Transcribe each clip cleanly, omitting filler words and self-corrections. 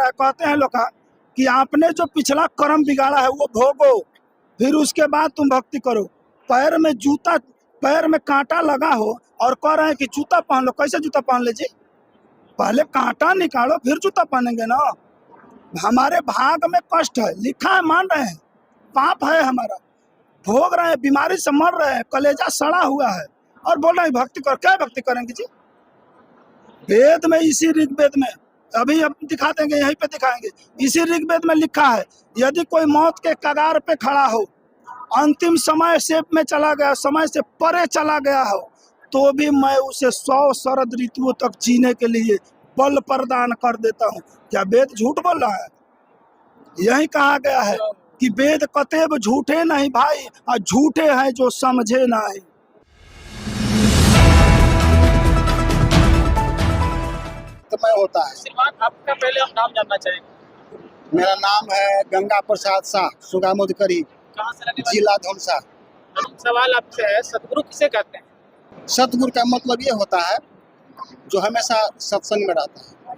जाता है। कहते हैं लोग कि आपने जो पिछला कर्म बिगाड़ा है वो भोगो, फिर उसके बाद तुम भक्ति करो। पैर में कांटा लगा हो और कह रहे हैं कि जूता पहन लो। कैसे जूता पहन लीजिए? पहले कांटा निकालो फिर जूता पहनेंगे ना। हमारे भाग में कष्ट है, लिखा है, मान रहे हैं, पाप है हमारा, भोग रहे हैं, बीमारी से मर रहे हैं, कलेजा सड़ा हुआ है, और बोल रहे हैं भक्ति करो। क्या भक्ति करेंगे जी? वेद में, इसी ऋग्वेद में, अभी हम दिखा देंगे, यहीं पे दिखाएंगे, इसी ऋग्वेद में लिखा है, यदि कोई मौत के कगार पे खड़ा हो, अंतिम समय से में चला गया, समय से परे चला गया हो, तो भी मैं उसे 100 शरद ऋतुओं तक जीने के लिए बल प्रदान कर देता हूँ। क्या वेद झूठ बोल रहा है? यही कहा गया है कि वेद कतेब झूठे नहीं भाई, और झूठे हैं जो समझे नहीं। समय होता है। श्रीमान, आपका पहले हम नाम जानना चाहेंगे। मेरा नाम है गंगा प्रसाद शाह, सुगामुदकरी, कहाँ से रहने वाले? जिला धौलसा। सवाल आपसे है, सतगुरु किसे कहते हैं? सतगुरु का मतलब ये होता है जो हमेशा सत्संग में रहता है।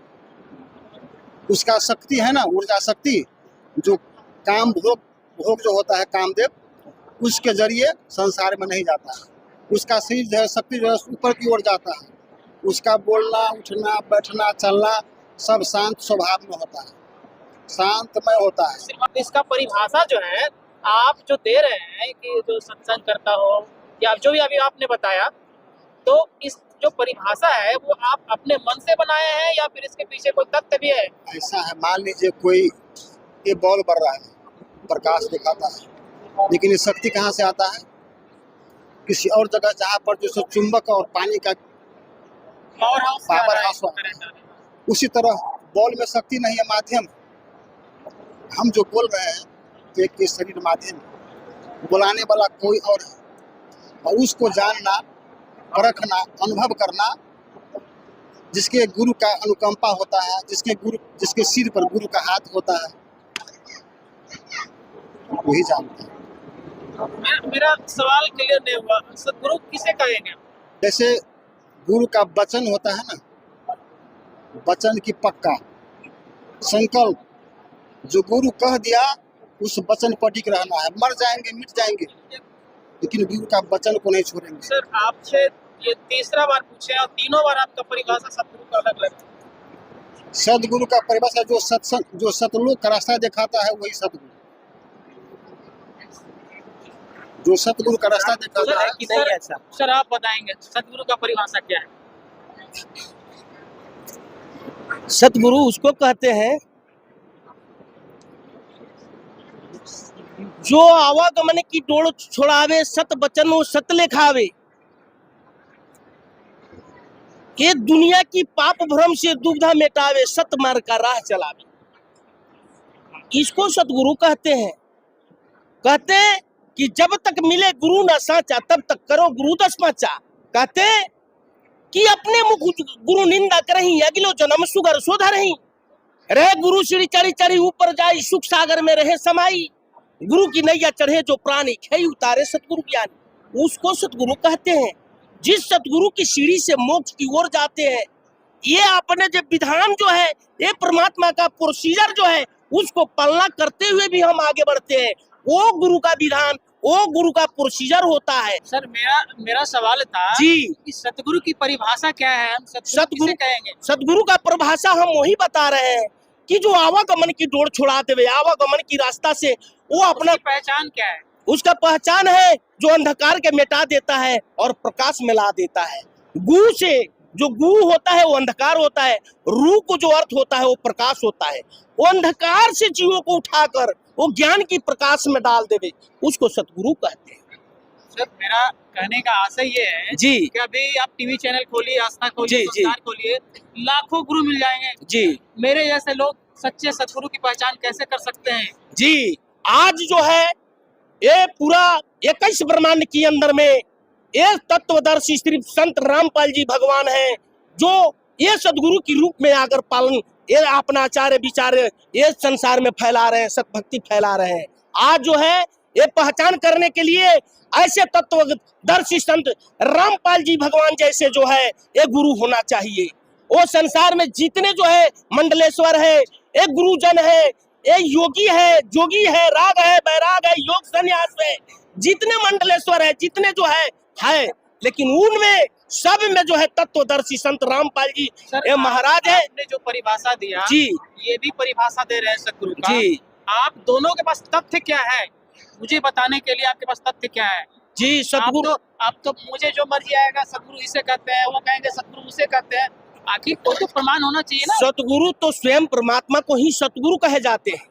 उसका शक्ति है ना, ऊर्जा शक्ति, जो काम भोग जो होता है कामदेव, उसके जरिए संसार में नहीं जाता है। उसका शरीर जो है, शक्ति जो है ऊपर की ओर जाता है। उसका बोलना, उठना, बैठना, चलना सब शांत स्वभाव में होता है, शांतमय होता है। श्रीमान, इसका परिभाषा जो है आप जो दे रहे हैं कि जो सत्संग करता हो या जो भी अभी आपने बताया, तो इस जो परिभाषा है वो आप अपने मन से बनाए हैं या फिर इसके पीछे कोई तथ्य भी है? ऐसा है, मान लीजिए कोई ये बॉल बढ़ रहा है, प्रकाश दिखाता है, लेकिन ये शक्ति कहाँ से आता है? किसी और जगह जहाँ पर जो चुंबक और पानी का पावर हाउस है, उसी तरह बॉल में शक्ति नहीं है, माध्यम। हम जो बोल रहे हैं एक के शरीर माध्यम, बुलाने वाला कोई और है, और उसको जानना, परखना, अनुभव करना, जिसके गुरु का अनुकंपा होता है, जिसके सिर पर गुरु का हाथ होता है, वही जानता है। मेरा सवाल क्लियर नहीं हुआ, सतगुरु किसे कहेंगे? जैसे गुरु का वचन होता है ना, वचन की पक्का संकल्प, जो गुरु कह दिया उस वचन पर टिक रहना है। मर जाएंगे, मिट जाएंगे, लेकिन गुरु का वचन को नहीं छोड़ेंगे। सर, आपसे ये तीसरा बार पूछे और तीनों बार आपका परिभाषा सतगुरु का अलग अलग। सदगुरु का परिभाषा जो सत्संग, जो सतलोक का रास्ता दिखाता है, वही सतगुरु। जो सतगुरु का रास्ता दिखाता है कि नहीं ऐसा? सर, आप बताएंगे सतगुरु का परिभाषा क्या है? सतगुरु उसको कहते हैं जो आवागमन की डोर छोड़ावे, सत बचनो सत लेखावे, ये दुनिया की पाप भ्रम से दुविधा मिटावे, सत मार्ग का राह चलावे, इसको सतगुरु कहते हैं। कहते हैं कि जब तक मिले गुरु ना साचा, तब तक करो गुरु दस पाचा। कहते कि अपने मुख गुरु निंदा करही, अगलो जन्म सुगर सोधरही, रहे गुरु श्री चढ़ी चढ़ी ऊपर जाई, सुख सागर में रहे समाई, गुरु की नैया चढ़े जो प्राणी, खेई उतारे सतगुरु ज्ञानी, उसको सतगुरु कहते हैं। जिस सतगुरु की सीढ़ी से मोक्ष की ओर जाते हैं, ये अपने जो विधान जो है, ये परमात्मा का प्रोसीजर जो है, उसको पालना करते हुए भी हम आगे बढ़ते हैं। वो गुरु का विधान, वो गुरु का प्रोसीजर होता है। सर, मेरा सवाल था जी, कि सतगुरु की परिभाषा क्या है? हम सतगुरु किसे कहेंगे? सतगुरु का परिभाषा हम वही बता रहे हैं कि जो आवागमन की डोर छुड़ाते हुए, आवागमन की रास्ता से वो अपना पहचान क्या है? उसका पहचान है जो अंधकार के मिटा देता है और प्रकाश मिला देता है। गु से जो गु होता है वो अंधकार होता है, रू को जो अर्थ होता है वो प्रकाश होता है। वो अंधकार से जीवों को उठाकर वो ज्ञान की प्रकाश में डाल देवे, उसको सतगुरु कहते हैं। सर, मेरा कहने का आशय ये है जी कि अभी आप टीवी चैनल खोलिए, आस्था खोलिए, जी, संस्कार खोलिए, लाखों गुरु मिल जाएंगे जी मेरे जैसे लोग सच्चे सतगुरु की पहचान कैसे कर सकते हैं? जी। आज जो है ये पूरा 21 ब्रह्मांड के अंदर में एक तत्वदर्शी श्री संत रामपाल जी भगवान हैं, जो ये सदगुरु की रूप में आकर पालन ये अपना आचार्य विचार ये संसार में फैला रहे हैं, सतभक्ति फैला रहे हैं। आज जो है ये पहचान करने के लिए ऐसे तत्वदर्शी संत रामपाल जी भगवान जैसे जो है ये गुरु होना चाहिए। वो संसार में जितने जो है मंडलेश्वर है, एक गुरुजन है, एक योगी है, जोगी है, राग है, बैराग है, योग संन्यास है, जितने मंडलेश्वर है, जितने जो है, लेकिन उनमें सब में जो है तत्वदर्शी संत रामपाल जी सर, ये महाराज है आपने जो परिभाषा दिया जी। ये भी परिभाषा दे रहे हैं सदगुरु का। जी आप दोनों के पास तथ्य क्या है, मुझे बताने के लिए आपके पास तथ्य क्या है? जी। सतगुरु आप तो मुझे जो मर्जी आएगा सदगुरु इसे कहते हैं, वो कहेंगे सदगुरु उसे कहते हैं, आखिर कोई तो प्रमाण होना चाहिए ना। सतगुरु तो स्वयं परमात्मा को ही सतगुरु कहे जाते हैं,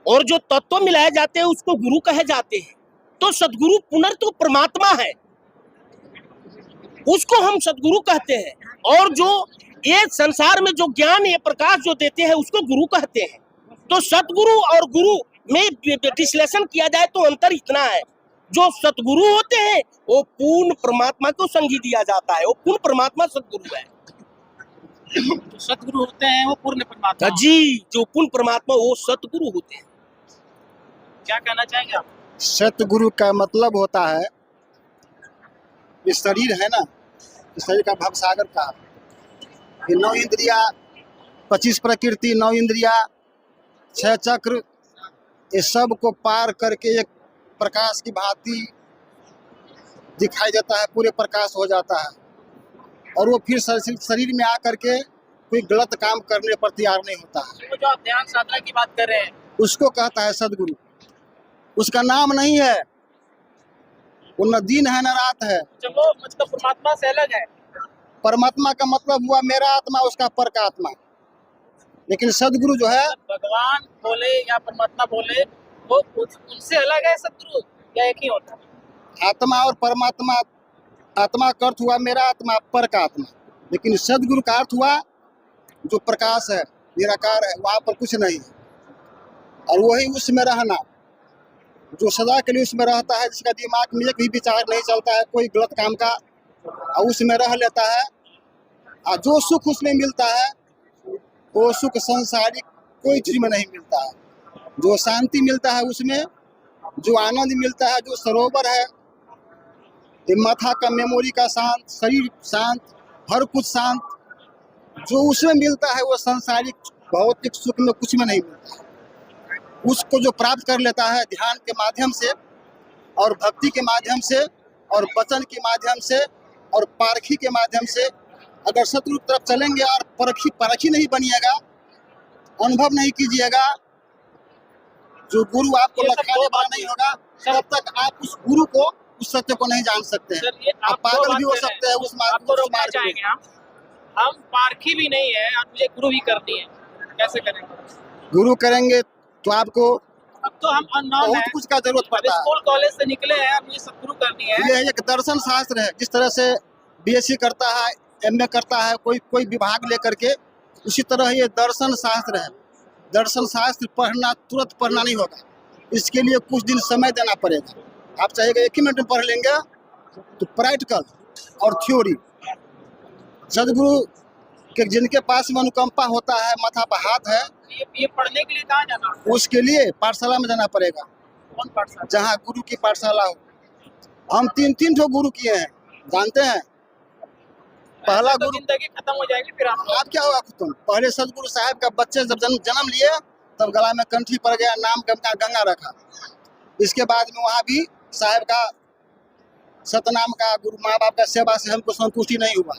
और जो तत्व मिलाए जाते हैं उसको गुरु कहे जाते हैं। तो सतगुरु पुनर्तो परमात्मा है, उसको हम सतगुरु कहते हैं। और जो ये संसार में जो ज्ञान, ये प्रकाश जो देते हैं उसको गुरु कहते हैं। तो सतगुरु और गुरु में विश्लेषण किया जाए तो अंतर इतना है, जो सतगुरु होते हैं वो पूर्ण परमात्मा को संगी दिया जाता है, वो पूर्ण परमात्मा सतगुरु है। जो सदगुरु होते हैं वो पूर्ण परमात्मा जी, जो पूर्ण परमात्मा वो सतगुरु होते हैं। क्या कहना चाहेंगे आप? सतगुरु का मतलब होता है, ये शरीर है ना, इस शरीर का भवसागर का, ये 9 इंद्रिया, 25 प्रकृति, 9 इंद्रिया, 6 चक्र, ये सब को पार करके एक प्रकाश की भांति दिखाई देता है, पूरे प्रकाश हो जाता है, और वो फिर शरीर में आकर के कोई गलत काम करने पर तैयार नहीं होता है। वो जो आप ध्यान साधना की बात कर रहे हैं, उसको कहता है सदगुरु। उसका नाम नहीं है, वो न दिन है न रात है। जब वो मतलब परमात्मा से अलग है। परमात्मा का मतलब हुआ मेरा आत्मा, उसका पर का आत्मा। लेकिन सदगुरु जो है, भगवान बोले या परमात्मा बोले, वो उनसे अलग है सदगुरु या एक ही होता है? आत्मा और परमात्मा, आत्मा का अर्थ हुआ मेरा आत्मा, पर का आत्मा। लेकिन सदगुरु का अर्थ हुआ जो प्रकाश है, निराकार है, वहाँ पर कुछ नहीं है, और वही उसमें रहना, जो सदा के लिए उसमें रहता है, जिसका दिमाग में एक भी विचार नहीं चलता है कोई गलत काम का, और उसमें रह लेता है। और जो सुख उसमें मिलता है वो सुख संसारिक कोई चीज में नहीं मिलता है। जो शांति मिलता है उसमें, जो आनंद मिलता है, जो सरोवर है, ये माथा का मेमोरी का शांत, शरीर शांत, हर कुछ शांत, जो उसमें मिलता है वो संसारिक भौतिक सुख में कुछ में नहीं मिलता है। उसको जो प्राप्त कर लेता है ध्यान के माध्यम से और भक्ति के माध्यम से और वचन के माध्यम से और पारखी के माध्यम से, अगर शत्रु की तरफ चलेंगे और परखी नहीं बनिएगा, अनुभव नहीं कीजिएगा, जो गुरु आपको लखाने वाला नहीं होगा, तब तक आप उस गुरु को, उस सत्य को नहीं जान सकते हैं। आप पागल भी हो सकते हैं उस मार्ग को चाहेंगे हम पारखी भी नहीं है और मुझे गुरु भी करनी है, कैसे करेंगे? गुरु करेंगे तो आपको अब तो हम अननोन बहुत है, कुछ का जरूरत पड़ता है। स्कूल कॉलेज से निकले हैं, मुझे सदगुरु करनी है। ये एक दर्शन शास्त्र है। जिस तरह से बीएससी करता है, एमए करता है कोई विभाग लेकर के, उसी तरह ये दर्शन शास्त्र है। दर्शन शास्त्र पढ़ना तुरंत पढ़ना नहीं होगा, इसके लिए कुछ दिन समय देना पड़ेगा। आप चाहेगा 1 ही मिनट में पढ़ लेंगे, तो प्रैक्टिकल और थ्योरी, सदगुरु के जिनके पास में अनुकंपा होता है, माथा पर हाथ है, ये पढ़ने के लिए कहाँ जाना? उसके लिए पाठशाला में जाना पड़ेगा। कौन पाठशाला? जहाँ गुरु की पाठशाला हो। हम 3 ठो गुरु किए हैं, जानते हैं। पहला तो गुरु, जिंदगी खत्म हो जाएगी फिर आप क्या होगा तुम? पहले सदगुरु साहब का बच्चे जब जन्म लिए, तब गला में कंठी पड़ गया, नाम गंगा रखा। इसके बाद में वहाँ भी साहब का सतनाम का गुरु माँ बाप का सेवा से हमको संतुष्टि नहीं हुआ,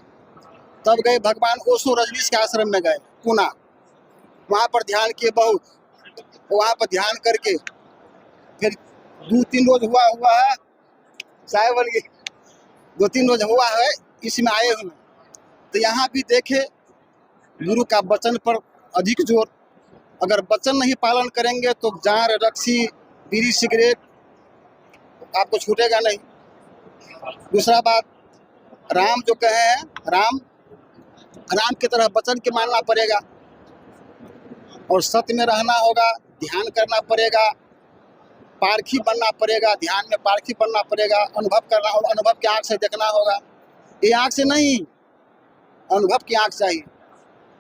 तब गए भगवान ओशो रजनीश के आश्रम में गए पुणे। वहाँ पर ध्यान किए बहुत, वहाँ पर ध्यान करके फिर 2-3 रोज हुआ है, चाय बन गई, 2-3 रोज हुआ है, इसमें आए हुए। तो यहाँ भी देखे गुरु का वचन पर अधिक जोर। अगर वचन नहीं पालन करेंगे तो जान, रक्सी, बीड़ी, सिगरेट आपको छूटेगा नहीं। दूसरा बात, राम जो कहे हैं, राम की तरह वचन के मानना पड़ेगा, और सत्य में रहना होगा, ध्यान करना पड़ेगा, पारखी बनना पड़ेगा, ध्यान में पारखी बनना पड़ेगा, अनुभव करना होगा, अनुभव की आंख से देखना होगा। ये आंख से नहीं, अनुभव की आंख चाहिए।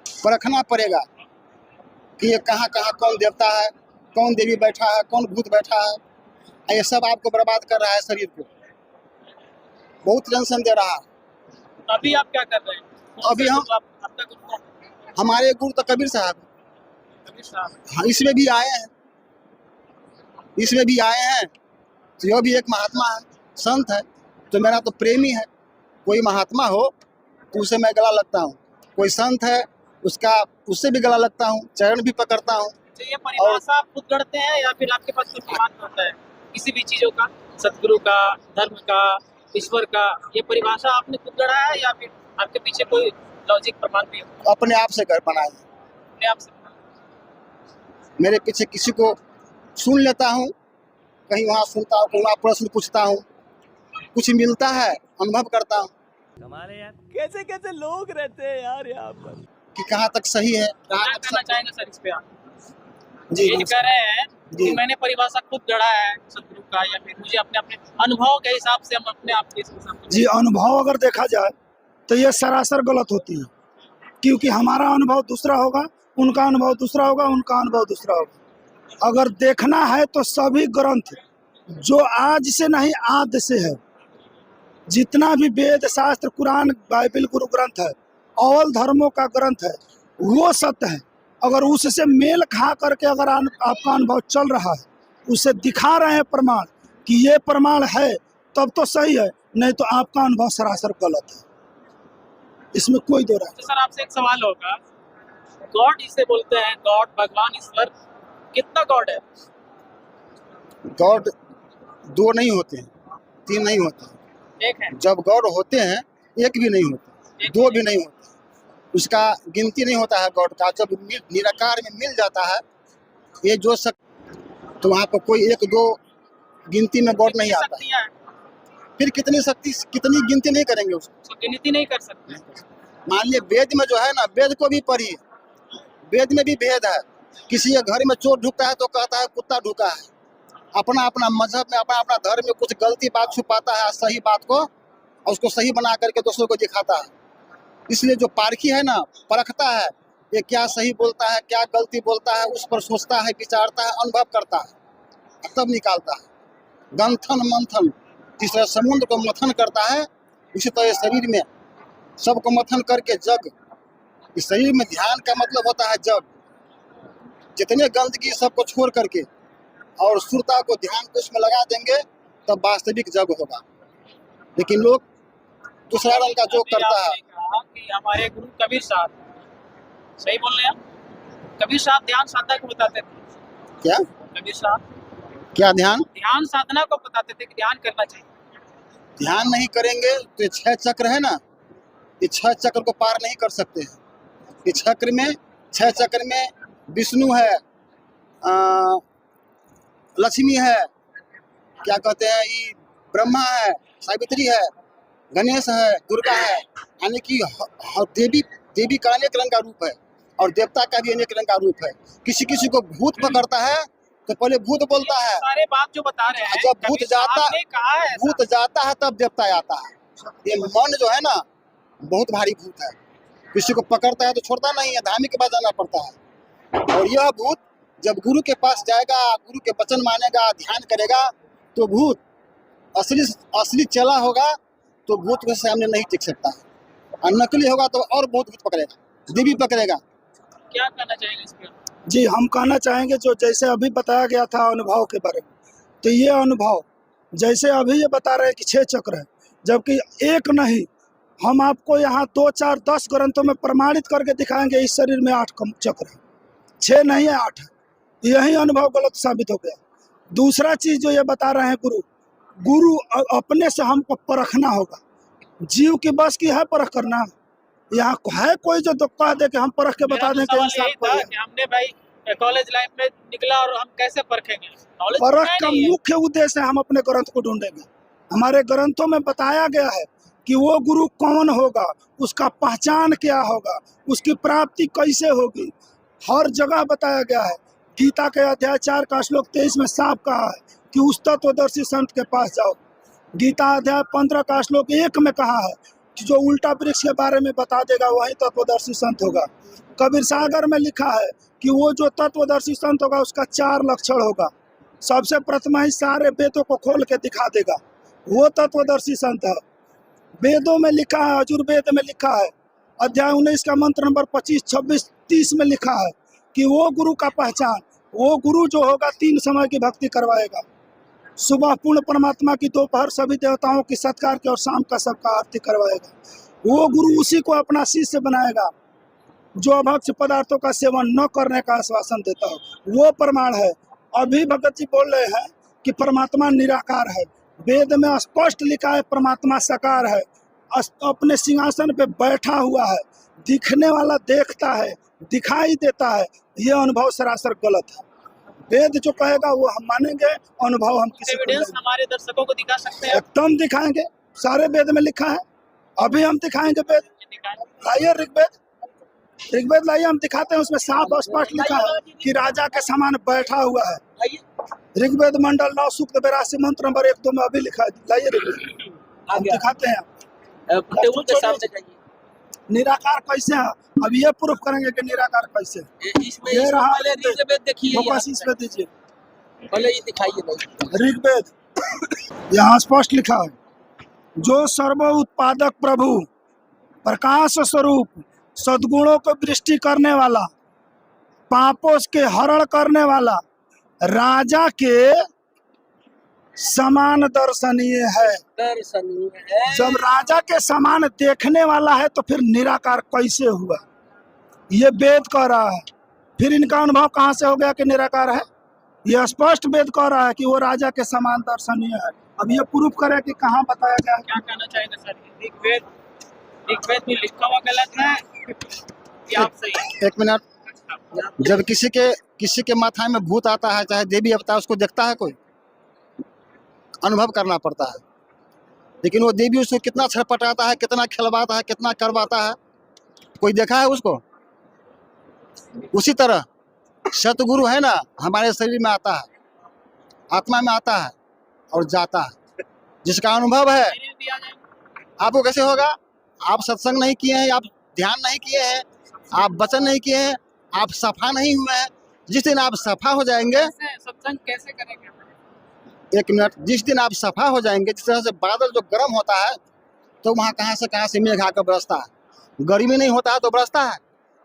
परखना पड़ेगा कि ये कहाँ कौन देवता है, कौन देवी बैठा है, कौन भूत बैठा है। ये सब आपको बर्बाद कर रहा है, शरीर को बहुत टेंशन दे रहा है। अभी आप क्या कर रहे हैं? अभी हम, आपका गुरु कौन है? हमारे गुरु तो कबीर साहब, कबीर साहब। हाँ, इसमें भी आए हैं, इसमें भी आए हैं। तो यह भी एक महात्मा है, संत है, तो मेरा तो प्रेमी है। कोई महात्मा हो तो उसे मैं गला लगता हूँ, कोई संत है उसका उससे भी गला लगता हूँ, चरण भी पकड़ता हूँ। तो ये परिभाषा आप खुद गढ़ते हैं या फिर आपके पास कोई प्रमाण होता है किसी भी चीजों का, सदगुरु का, धर्म का, ईश्वर का? ये परिभाषा आपने खुद गढ़ा है या फिर आपके पीछे कोई लॉजिक प्रमाण भी हो? अपने आप से घर बनाए। अपने आप से? मेरे पीछे किसी को सुन लेता हूँ, कहीं वहाँ सुनता हूँ, कहीं वहाँ प्रश्न पूछता हूँ, कुछ मिलता है, अनुभव करता हूँ हमारे यार कैसे कैसे लोग रहते हैं यार यहाँ पर। कि कहाँ तक सही है, कहाँ क्या तक कहना सही। चाहेंगे सर इस पे आप? जी ये जो कह रहे हैं जी। कि मैंने परिभाषा खुद गढ़ा है सदगुरु का, या फिर मुझे अपने अपने अनुभव के हिसाब से हम अपने आप के हिसाब से? जी, अनुभव अगर देखा जाए तो ये सरासर गलत होती है, क्योंकि हमारा अनुभव दूसरा होगा, उनका अनुभव दूसरा होगा, उनका अनुभव दूसरा होगा। अगर देखना है तो सभी ग्रंथ जो आज से नहीं आदि से है, जितना भी वेद शास्त्र कुरान बाइबल गुरु ग्रंथ है, अवल धर्मों का ग्रंथ है, वो सत्य है। अगर उससे मेल खा करके अगर आपका अनुभव चल रहा है, उसे दिखा रहे हैं प्रमाण कि ये प्रमाण है, तब तो सही है, नहीं तो आपका अनुभव सरासर गलत है, इसमें कोई दो राय तो सर आपसे एक सवाल होगा, गॉड जिसे बोलते हैं, गॉड, भगवान, ईश्वर, कितना गॉड है? गॉड दो नहीं होते हैं, तीन नहीं होते हैं। एक है। जब गॉड होते हैं एक भी नहीं होते, दो भी नहीं होते, उसका गिनती नहीं होता है गॉड का। जब निराकार में मिल जाता है ये जो तो वहाँ पर कोई एक दो गिनती में गॉड नहीं आता है। शक्तियाँ हैं, फिर कितनी शक्ति, कितनी गिनती नहीं करेंगे उसको। उसको गिनती नहीं कर सकते। मान लिया वेद में जो है ना, वेद को भी पढ़िए, वेद में भी भेद है। किसी के घर में चोर ढुकता है तो कहता है कुत्ता ढुका है। अपना अपना मजहब में, अपना अपना धर्म में कुछ गलती बात छुपाता है, सही बात को और उसको सही बना करके दूसरों को दिखाता है। इसलिए जो पारखी है ना, परखता है ये क्या सही बोलता है, क्या गलती बोलता है, उस पर सोचता है, विचारता है, अनुभव करता है, तब निकालता है। गंथन मंथन, जिस तरह समुद्र को मंथन करता है, उसी तरह शरीर में सबको मंथन करके जग, इस शरीर में ध्यान का मतलब होता है जग। जितने गंदगी सबको छोड़ करके और सुरता को, ध्यान को उसमें लगा देंगे, तब वास्तविक जग होगा। लेकिन लोग दूसरा रंग का जो करता है। आपने कहा कि हमारे गुरु कबीर साहब, सही बोल रहे हैं आप, कबीर साहब ध्यान साधना को बताते थे। क्या कबीर साहब क्या ध्यान ध्यान साधना को बताते थे कि ध्यान करना चाहिए। ध्यान नहीं करेंगे तो ये 6 चक्र है ना, ये 6 चक्र को पार नहीं कर सकते हैं। ये चक्र में, 6 चक्र में विष्णु है, लक्ष्मी है, क्या कहते हैं, ये ब्रह्मा है, सावित्री है, गणेश है, दुर्गा है, यानी कि देवी का अनेक रंग का रूप है और देवता का भी अनेक रंग का रूप है। किसी किसी को भूत पकड़ता है तो पहले भूत बोलता है, सारे बात जो बता रहे हैं, जब भूत कबीर जाता साहब ने कहा है, भूत जाता है तब देवता आता है। ये मन जो है ना, बहुत भारी भूत है, किसी को पकड़ता है तो छोड़ता नहीं है, धामी के पास जाना पड़ता है। और यह भूत जब गुरु के पास जाएगा, गुरु के वचन मानेगा, ध्यान करेगा, तो भूत असली चला होगा तो भूत के सामने नहीं टिक सकता, और नकली होगा तो और बहुत भूत पकड़ेगा, देवी पकड़ेगा। क्या कहना चाहेंगे इस पे? जी, हम कहना चाहेंगे जो जैसे अभी बताया गया था अनुभव के बारे में, तो ये अनुभव जैसे अभी ये बता रहे हैं कि 6 चक्र है, जबकि एक नहीं, हम आपको यहाँ 2, 4, 10 ग्रंथों में प्रमाणित करके दिखाएंगे इस शरीर में 8 चक्र है, 6 नहीं है 8 है। यही अनुभव गलत साबित हो गया। दूसरा चीज जो ये बता रहे हैं गुरु अपने से हमको परखना होगा। जीव की बस की है परख करना? यहाँ है कोई जो तो कह दे कि हम परख के बता दें कि सवाल इंसान यही को था कि हमने भाई कॉलेज लाइफ में निकला और हम कैसे परखेंगे? नॉलेज परख है का नहीं है। मुख्य उद्देश्य है हम अपने ग्रंथ को ढूंढेंगे। हमारे ग्रंथों में बताया गया है कि वो गुरु कौन होगा, उसका पहचान क्या होगा, उसकी प्राप्ति कैसे होगी, हर जगह बताया गया है। गीता के अध्याय 4 का श्लोक 23 में साफ कहा है कि उस तत्वदर्शी संत के पास जाओ। गीता अध्याय 15 का श्लोक 1 में कहा है कि जो उल्टा वृक्ष के बारे में बता देगा वही तत्वदर्शी संत होगा। कबीर सागर में लिखा है कि वो जो तत्वदर्शी संत होगा उसका 4 लक्षण होगा। सबसे प्रथम ही सारे वेदों को खोल के दिखा देगा, वो तत्वदर्शी संत है। वेदों में लिखा है, यजुर्वेद में लिखा है, अध्याय 19 का मंत्र नंबर 25, 26, 30 में लिखा है कि वो गुरु का पहचान, वो गुरु जो होगा 3 समय की भक्ति करवाएगा। सुबह पूर्ण परमात्मा की, दोपहर सभी देवताओं की सत्कार की और शाम का सबका आरती करवाएगा। वो गुरु उसी को अपना शिष्य बनाएगा जो अभक्ष्य पदार्थों का सेवन न करने का आश्वासन देता हो। वो प्रमाण है। अभी भगत जी बोल रहे हैं कि परमात्मा निराकार है। वेद में स्पष्ट लिखा है परमात्मा साकार है, अपने सिंहासन पे बैठा हुआ है, दिखने वाला देखता है, दिखाई देता है। ये अनुभव सरासर गलत है। वेद जो कहेगा वो हम मानेंगे, अनुभव हम किसी को एविडेंस नहीं। हमारे दर्शकों को दिखा सकते हैं? एकदम दिखाएंगे, सारे वेद में लिखा है। अभी हम दिखाएंगे वेद, लाइए ऋग्वेद लाइए, हम दिखाते हैं। उसमें साफ और स्पष्ट लिखा है कि राजा के समान बैठा हुआ है। ऋग्वेद मंडल 9 सूक्त 82 मंत्र नंबर 1-2 में अभी लिखा है। लाइए ऋग्वेद, हम दिखाते हैं। टेबल के सामने जाइए। निराकार कैसे है, अब ये प्रूफ करेंगे कि निराकार कैसे है। इसमें ये रहा पहले ऋग्वेद देखिए, फोकस इस पे दीजिए। पहले ये दिखाइए नहीं। ऋग्वेद यहाँ स्पष्ट लिखा है, जो सर्व उत्पादक प्रभु, प्रकाश स्वरूप, सद्गुणों को वृष्टि करने वाला, पापों के हरण करने वाला, राजा के समान दर्शनीय है। दर्शनीय है। जब राजा के समान देखने वाला है तो फिर निराकार कैसे हुआ? ये वेद कह रहा है। फिर इनका अनुभव कहाँ से हो गया कि निराकार है? ये स्पष्ट वेद कह रहा है कि वो राजा के समान दर्शनीय है। अब ये प्रूफ करे कि कहाँ बताया गया है? क्या कहना चाहेंगे सर? ऋग्वेद में लिखा हुआ गलत है या आप सही है? 1 मिनट। जब किसी के माथा में भूत आता है, चाहे देवी अवता है, उसको देखता है कोई? अनुभव करना पड़ता है। लेकिन वो देवी उसको कितना छटपटाता है, कितना खिलवाता है, कितना करवाता है, कोई देखा है उसको? उसी तरह सतगुरु है ना, हमारे शरीर में आता है, आत्मा में आता है और जाता है। जिसका अनुभव है, आपको कैसे होगा? आप सत्संग नहीं किए हैं, आप ध्यान नहीं किए हैं, आप वचन नहीं किए हैं, आप सफा नहीं हुए हैं। जिस दिन आप सफा हो जाएंगे, सत्संग कैसे करेंगे? 1 मिनट। जिस दिन आप सफा हो जाएंगे, जिस तरह से बादल जो गर्म होता है तो वहाँ कहाँ से मेघ आकर बरसता है, गर्मी नहीं होता है तो बरसता है।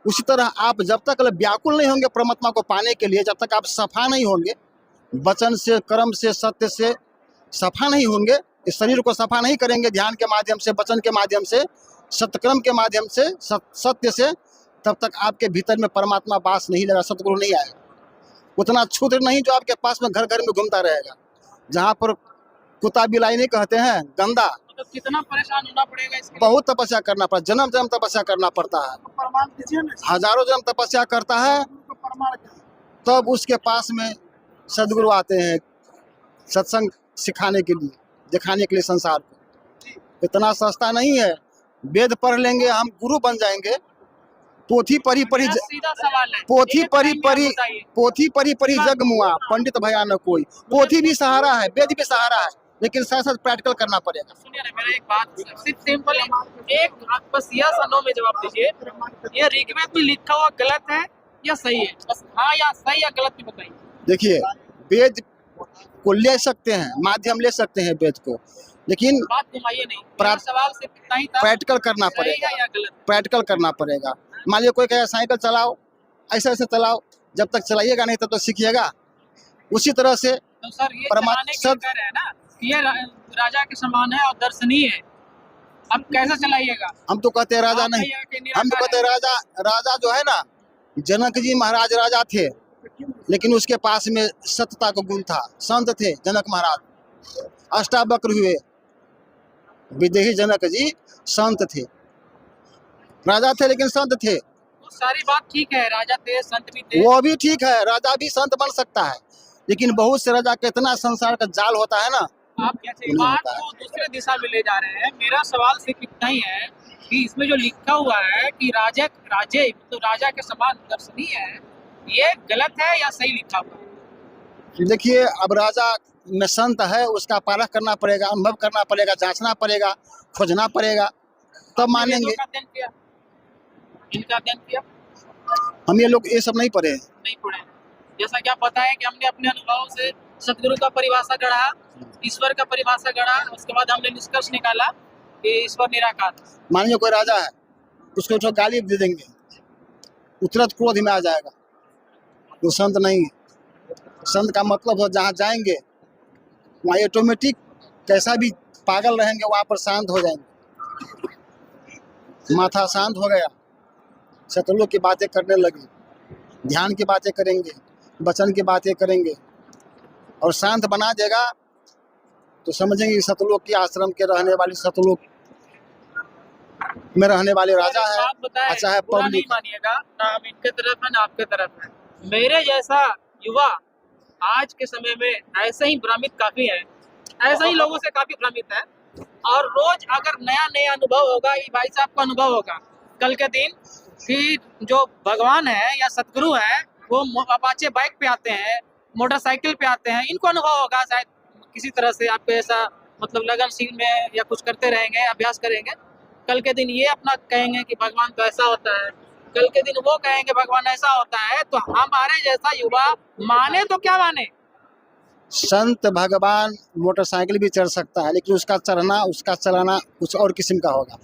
उसी तरह आप जब तक व्याकुल नहीं होंगे परमात्मा को पाने के लिए, जब तक आप सफा नहीं होंगे, वचन से, कर्म से, सत्य से सफा नहीं होंगे, इस शरीर को सफा नहीं करेंगे ध्यान के माध्यम से, वचन के माध्यम से, सत्यक्रम के माध्यम से, सत्य से, तब तक आपके भीतर में परमात्मा वास नहीं लगा, सतगुरु नहीं आएगा। उतना क्षुद्र नहीं जो आपके पास में घर घर में घूमता रहेगा। जहाँ पर कुत्ता बिलाई नहीं कहते हैं, गंदा। तो कितना परेशान होना पड़ेगा इसके लिए? बहुत तपस्या करना पड़ता, जन्म जन्म तपस्या करना पड़ता है। प्रमाण दीजिए ना, हजारों जन्म तपस्या करता है, प्रमाण क्या है? तब उसके पास में सदगुरु आते हैं सत्संग सिखाने के लिए, दिखाने के लिए संसार को। इतना सस्ता नहीं है। वेद पढ़ लेंगे, हम गुरु बन जाएंगे। पोथी पढ़ी मेरा सीधा सवाल है, पोथी एक पढ़ी लाइन में पढ़ी बताइए। पोथी पढ़ी पढ़ी जग मुआ, पंडित भया न कोई। पोथी भी सहारा है, वेद भी सहारा है, लेकिन साथ साथ प्रैक्टिकल करना पड़ेगा। सुनिए ना, मेरा एक बात सिर्फ सिंपल एक आप बस यस और नो में जवाब दीजिए। ये ऋग्वेद में लिखा हुआ गलत है या सही है? बस हाँ या सही या गलत में बताइए। देखिए, वेद को ले सकते हैं, माध्यम ले सकते हैं वेद को, लेकिन बात घुमाइए नहीं। मेरा सवाल सिर्फ इतना ही था, प्रैक्टिकल करना सही पड़ेगा। है या गलत? प्रैक्टिकल करना पड़ेगा। मान लीजिए कोई कहे साइकिल चलाओ, ऐसे ऐसे चलाओ, जब तक चलाइएगा नहीं तब तो सीखिएगा। उसी तरह से तो सर ये परमात्मा चलाने के कह रहे हैं ना, ये राजा के समान है और दर्शनीय है, अब कैसे चलाइएगा? हम तो कहते हैं राजा आप नहीं, कहिए कि निराकार हम तो कहते हैं राजा जो है ना, जनक जी महाराज राजा थे, लेकिन उसके पास में सत्यता का गुण था। संत थे जनक महाराज, अष्टावक्र हुए, विदेही जनक जी संत थे, राजा थे लेकिन संत थे। वो सारी बात ठीक है, राजा थे, संत भी थे। वो भी ठीक है, राजा भी संत बन सकता है, लेकिन बहुत से राजा का इतना संसार का जाल होता है ना। आप कैसे बात को दूसरे दिशा में ले जा रहे हैं? मेरा सवाल सिर्फ इतना ही है कि इसमें जो लिखा हुआ है कि राजे तो राजा के समान दर्शनीय है, ये गलत है या सही लिखा हुआ है? देखिए, अब राजा में संत है, उसका पारख करना पड़ेगा, अनुभव करना पड़ेगा, जांचना पड़ेगा, खोजना पड़ेगा, तब मानेंगे। इनका अध्ययन किया? हम ये लोग ये सब नहीं पढ़े। नहीं पढ़े। जैसा कि आप बताएं कि हमने अपने अनुभव से सतगुरु का परिभाषा गढ़ा, ईश्वर का परिभाषा गढ़ा, उसके बाद हमने निष्कर्ष निकाला कि ईश्वर निराकार। मान लीजिए कोई राजा है, उसको जो गाली दे देंगे, तुरंत क्रोध में आ जाएगा, वो संत नहीं है। संत का मतलब हो जहाँ जाएंगे वहाँ ऑटोमेटिक कैसा भी पागल रहेंगे वहाँ पर शांत हो जाएंगे। माथा शांत हो गया, सतलों की बातें करने लगे, ध्यान की बातें करेंगे, वचन की बातें करेंगे और शांत बना देगा तो समझेंगे कि सतलोक के आश्रम के रहने वाले सतलोक में रहने वाले राजा है। आप बताएं, अच्छा है बुरा नहीं पब्लिक। मानिएगा, ना हम इनके तरफ है ना आपके तरफ है। मेरे जैसा युवा आज के समय में ऐसे ही भ्रमित काफी है, ऐसे ही लोगों से काफी भ्रमित है। और रोज अगर नया नया अनुभव होगा, ये भाई साहब का अनुभव होगा कल के दिन कि जो भगवान है या सतगुरु है वो अपाचे बाइक पे आते हैं, मोटरसाइकिल पे आते हैं, इनको अनुभव होगा शायद किसी तरह से। आपको ऐसा मतलब लगनशील में या कुछ करते रहेंगे, अभ्यास करेंगे, कल के दिन ये अपना कहेंगे कि भगवान तो ऐसा होता है, कल के दिन वो कहेंगे भगवान ऐसा होता है। तो हमारे जैसा युवा माने तो क्या माने। संत भगवान मोटरसाइकिल भी चढ़ सकता है लेकिन उसका चढ़ना उसका चलाना कुछ और किस्म का होगा,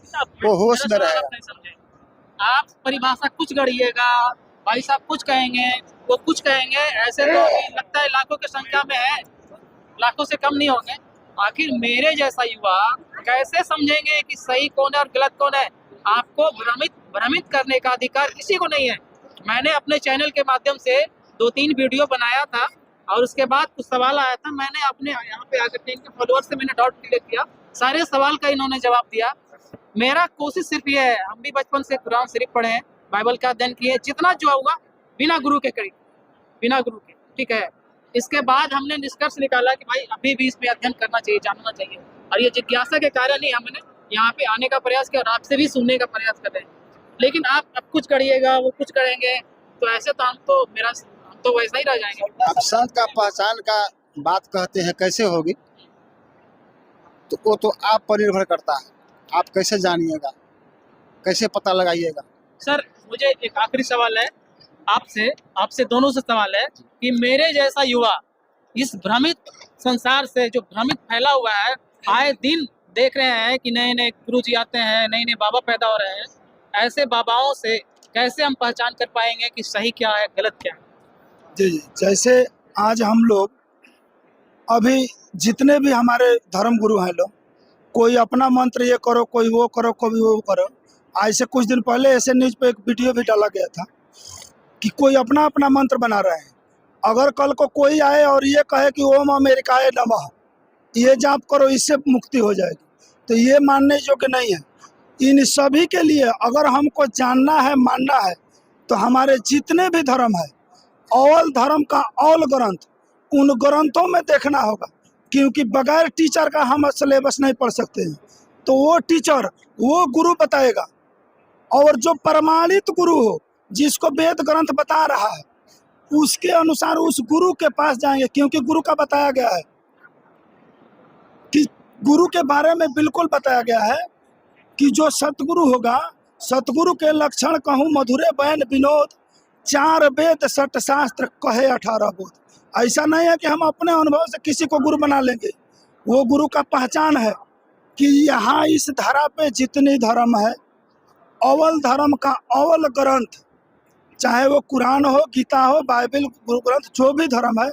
वो होश में मेरा सवाल रहेगा। आप नहीं समझे। आप परिभाषा कुछ गढ़िएगा, भाई साहब कुछ कहेंगे, वो कुछ कहेंगे, ऐसे तो अभी लगता है लाखों की संख्या में है, लाखों से कम नहीं होंगे। आखिर मेरे जैसा युवा कैसे समझेंगे कि सही कौन है और गलत कौन है। आपको भ्रमित करने का अधिकार किसी को नहीं है। मैंने अपने चैनल के माध्यम से 2-3 वीडियो बनाया था और उसके बाद कुछ सवाल आया था, मैंने अपने यहाँ पे आकर के इनके फॉलोअर्स से मैंने डाउट क्लियर किया, सारे सवाल का इन्होंने जवाब दिया। मेरा कोशिश सिर्फ ये है, हम भी बचपन से कुरान शरीफ पढ़े हैं, बाइबल का अध्ययन किए, जितना जो हुआ बिना गुरु के करी, बिना गुरु के, ठीक है। इसके बाद हमने निष्कर्ष निकाला कि भाई अभी भी इसमें अध्ययन करना चाहिए, जानना चाहिए। और ये जिज्ञासा के कारण ही हमने यहाँ पे आने का प्रयास किया और आपसे भी सुनने का प्रयास कर रहे हैं। लेकिन आप अब कुछ करिएगा, वो कुछ करेंगे, तो ऐसे तो हम तो वैसा ही रह जाएंगे। अब संत का पहचान का बात कहते हैं कैसे होगी, तो वो तो आप पर निर्भर करता है, आप कैसे जानिएगा, कैसे पता लगाइएगा। सर मुझे एक आखिरी सवाल है आपसे दोनों से सवाल है कि मेरे जैसा युवा इस भ्रमित संसार से जो भ्रमित फैला हुआ है, आए दिन देख रहे हैं कि नए नए गुरु जी आते हैं, नए नए बाबा पैदा हो रहे हैं, ऐसे बाबाओं से कैसे हम पहचान कर पाएंगे कि सही क्या है गलत क्या है। जी जी, जैसे आज हम लोग अभी जितने भी हमारे धर्म गुरु हैं लोग, कोई अपना मंत्र ये करो, कोई वो करो, कोई वो करो। आज से कुछ दिन पहले ऐसे न्यूज़ पे एक वीडियो भी डाला गया था कि कोई अपना अपना मंत्र बना रहे हैं। अगर कल को कोई आए और ये कहे कि ओम अमेरिकाए नमः, ये जाप करो इससे मुक्ति हो जाएगी, तो ये मानने योग्य नहीं है। इन सभी के लिए अगर हमको जानना है, मानना है, तो हमारे जितने भी धर्म है, ऑल धर्म का ऑल ग्रंथ, उन ग्रंथों में देखना होगा, क्योंकि बगैर टीचर का हम सिलेबस नहीं पढ़ सकते हैं। तो वो टीचर, वो गुरु बताएगा, और जो प्रमाणित गुरु हो, जिसको वेद ग्रंथ बता रहा है, उसके अनुसार उस गुरु के पास जाएंगे। क्योंकि गुरु का बताया गया है कि गुरु के बारे में बिल्कुल बताया गया है कि जो सतगुरु होगा, सतगुरु के लक्षण कहूँ मधुरे बयान विनोद, 4 वेद 6 शास्त्र कहे 18 बोध। ऐसा नहीं है कि हम अपने अनुभव से किसी को गुरु बना लेंगे। वो गुरु का पहचान है कि यहाँ इस धरा पे जितनी धर्म है, अव्वल धर्म का अव्वल ग्रंथ, चाहे वो कुरान हो, गीता हो, बाइबल, गुरु ग्रंथ, जो भी धर्म है,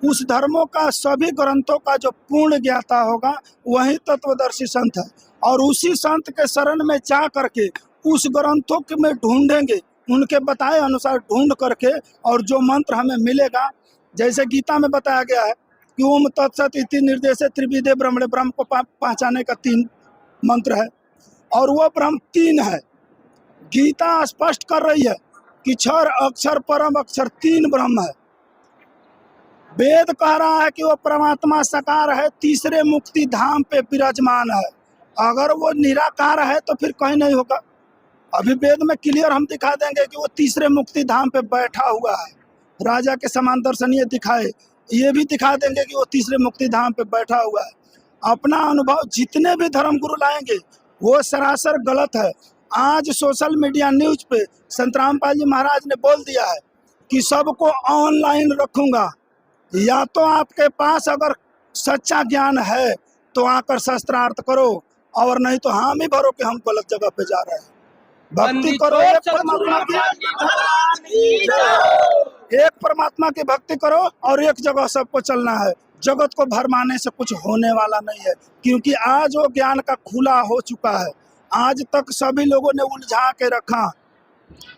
उस धर्मों का सभी ग्रंथों का जो पूर्ण ज्ञाता होगा वही तत्वदर्शी संत है। और उसी संत के शरण में जा करके उस ग्रंथों के में ढूंढेंगे, उनके बताए अनुसार ढूंढ करके, और जो मंत्र हमें मिलेगा, जैसे गीता में बताया गया है कि ओम तत्सत इति निर्देश त्रिविधे ब्रह्मणे, ब्रह्म को पहचाने का 3 मंत्र है, और वो ब्रह्म 3 है। गीता स्पष्ट कर रही है कि क्षर अक्षर परम अक्षर 3 ब्रह्म है। वेद कह रहा है कि वो परमात्मा साकार है, तीसरे मुक्ति धाम पे विराजमान है। अगर वो निराकार है तो फिर कहीं नहीं होगा। अभी वेद में क्लियर हम दिखा देंगे कि वो तीसरे मुक्ति धाम पे बैठा हुआ है, राजा के समान दर्शनीय दिखाए, ये भी दिखा देंगे कि वो तीसरे मुक्ति धाम पे बैठा हुआ है। अपना अनुभव जितने भी धर्म गुरु लाएंगे वो सरासर गलत है। आज सोशल मीडिया न्यूज पे संत रामपाल जी महाराज ने बोल दिया है कि सबको ऑनलाइन रखूंगा। या तो आपके पास अगर सच्चा ज्ञान है तो आकर शस्त्रार्थ करो, और नहीं तो हामी भरो कि हम गलत जगह पे जा रहे हैं। भक्ति करो एक परमात्मा की, एक परमात्मा की भक्ति करो और एक जगह सबको चलना है। जगत को भरमाने से कुछ होने वाला नहीं है, क्योंकि आज वो ज्ञान का खुला हो चुका है। आज तक सभी लोगों ने उलझा के रखा।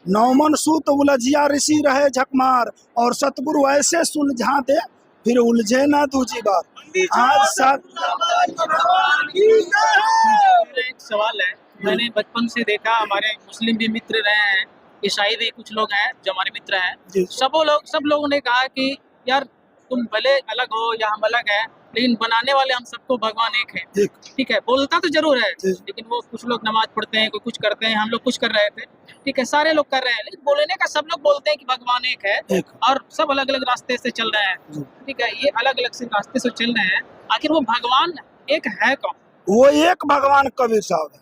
नौमन सूत उलझिया ऋषि रहे झकमार, और सतगुरु ऐसे सुलझा दे फिर उलझे ना दूजी बार। आज सब एक सवाल है, मैंने बचपन से देखा, हमारे मुस्लिम भी मित्र रहे हैं, ईसाई भी कुछ लोग हैं जो हमारे मित्र हैं। जी। सब लोगों ने कहा कि यार तुम भले अलग हो या हम अलग हैं, लेकिन बनाने वाले हम सबको भगवान एक है। ठीक। ठीक है, बोलता तो जरूर है, जी। लेकिन वो कुछ लोग नमाज पढ़ते हैं, कोई कुछ करते हैं, हम लोग कुछ कर रहे थे। ठीक है, सारे लोग कर रहे हैं, लेकिन बोलने का सब लोग बोलते हैं कि भगवान एक है एक। और सब अलग अलग रास्ते से चल रहे हैं। ठीक है, ये अलग अलग से रास्ते से चल रहे हैं, आखिर वो भगवान एक है कौन? वो एक भगवान कबीर साहब है,